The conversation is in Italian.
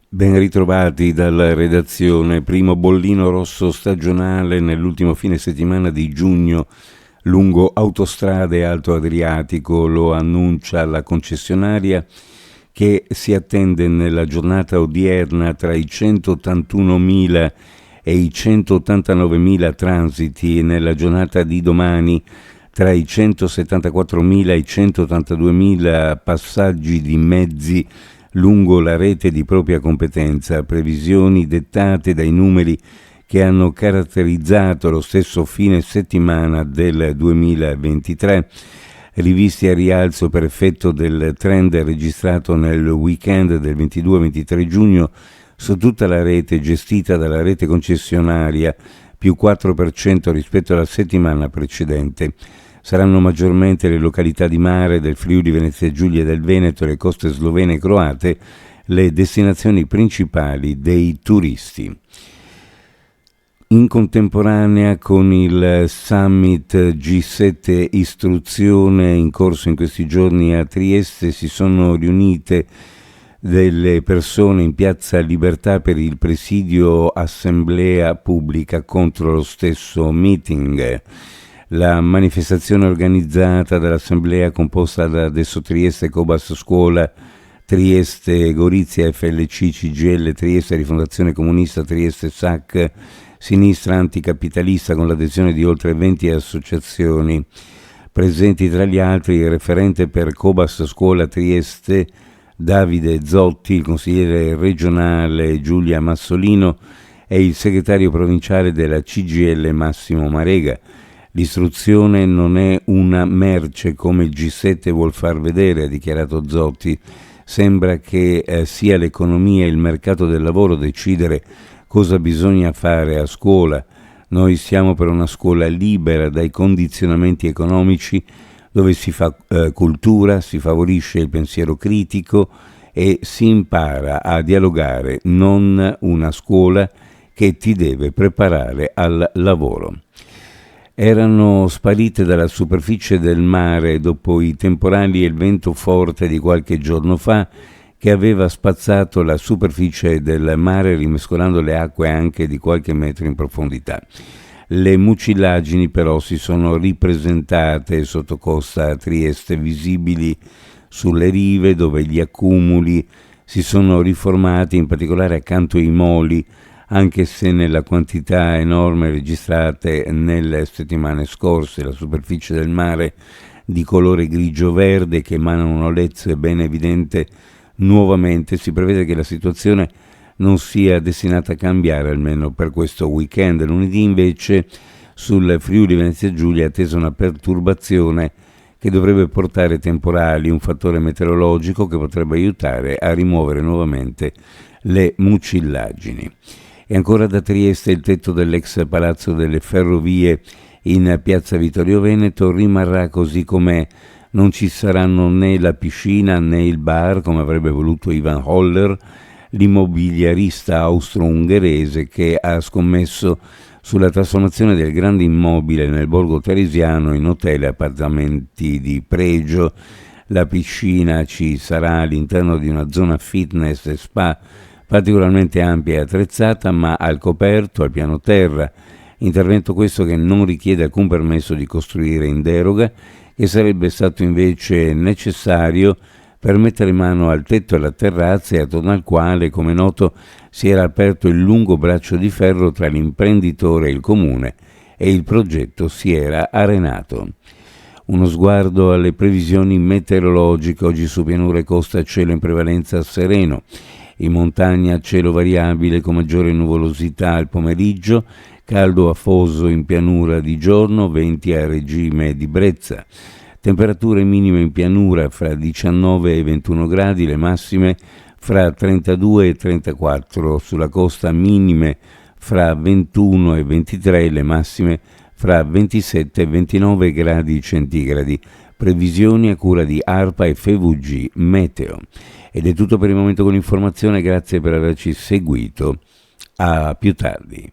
Ben ritrovati dalla redazione. Primo bollino rosso stagionale nell'ultimo fine settimana di giugno lungo autostrade Alto Adriatico, lo annuncia la concessionaria, che si attende nella giornata odierna tra i 181.000 e i 189.000 transiti e nella giornata di domani tra i 174.000 e i 182.000 passaggi di mezzi lungo la rete di propria competenza, previsioni dettate dai numeri che hanno caratterizzato lo stesso fine settimana del 2023, rivisti a rialzo per effetto del trend registrato nel weekend del 22-23 giugno su tutta la rete gestita dalla rete concessionaria, più 4% rispetto alla settimana precedente. Saranno maggiormente le località di mare del Friuli Venezia Giulia e del Veneto e le coste slovene e croate le destinazioni principali dei turisti. In contemporanea con il Summit G7 Istruzione in corso in questi giorni a Trieste si sono riunite delle persone in Piazza Libertà per il presidio assemblea pubblica contro lo stesso meeting. La manifestazione organizzata dall'assemblea composta da Adesso Trieste, Cobas Scuola, Trieste, Gorizia, FLC, CGL, Trieste, Rifondazione Comunista, Trieste, SAC, Sinistra Anticapitalista, con l'adesione di oltre 20 associazioni. Presenti tra gli altri il referente per Cobas Scuola Trieste, Davide Zotti, il consigliere regionale Giulia Massolino e il segretario provinciale della CGL Massimo Marega. L'istruzione non è una merce come il G7 vuol far vedere, ha dichiarato Zotti. Sembra che sia l'economia e il mercato del lavoro decidere cosa bisogna fare a scuola. Noi siamo per una scuola libera dai condizionamenti economici, dove si fa cultura, si favorisce il pensiero critico e si impara a dialogare, non una scuola che ti deve preparare al lavoro. Erano sparite dalla superficie del mare dopo i temporali e il vento forte di qualche giorno fa, che aveva spazzato la superficie del mare rimescolando le acque anche di qualche metro in profondità. Le mucillagini però si sono ripresentate sotto costa a Trieste, visibili sulle rive dove gli accumuli si sono riformati, in particolare accanto ai moli, anche se nella quantità enorme registrate nelle settimane scorse. La superficie del mare di colore grigio-verde che emana un'olezza ben evidente nuovamente. Si prevede che la situazione non sia destinata a cambiare almeno per questo weekend. Lunedì invece sul Friuli Venezia Giulia è attesa una perturbazione che dovrebbe portare temporali, un fattore meteorologico che potrebbe aiutare a rimuovere nuovamente le mucillagini. E ancora da Trieste il tetto dell'ex Palazzo delle Ferrovie in piazza Vittorio Veneto rimarrà così com'è. Non ci saranno né la piscina né il bar, come avrebbe voluto Ivan Holler, l'immobiliarista austro-ungherese che ha scommesso sulla trasformazione del grande immobile nel borgo teresiano in hotel e appartamenti di pregio. La piscina ci sarà all'interno di una zona fitness e spa particolarmente ampia e attrezzata, ma al coperto, al piano terra. Intervento questo che non richiede alcun permesso di costruire in deroga, che sarebbe stato invece necessario per mettere mano al tetto e alla terrazza, e attorno al quale, come noto, si era aperto il lungo braccio di ferro tra l'imprenditore e il comune, e il progetto si era arenato. Uno sguardo alle previsioni meteorologiche. Oggi su pianura e costa cielo in prevalenza sereno, in montagna cielo variabile con maggiore nuvolosità al pomeriggio, caldo afoso in pianura di giorno, venti a regime di brezza. Temperature minime in pianura fra 19 e 21 gradi, le massime fra 32 e 34, sulla costa minime fra 21 e 23, le massime fra 27 e 29 gradi centigradi. Previsioni a cura di ARPA e FVG Meteo. Ed è tutto per il momento con l'informazione, grazie per averci seguito. A più tardi.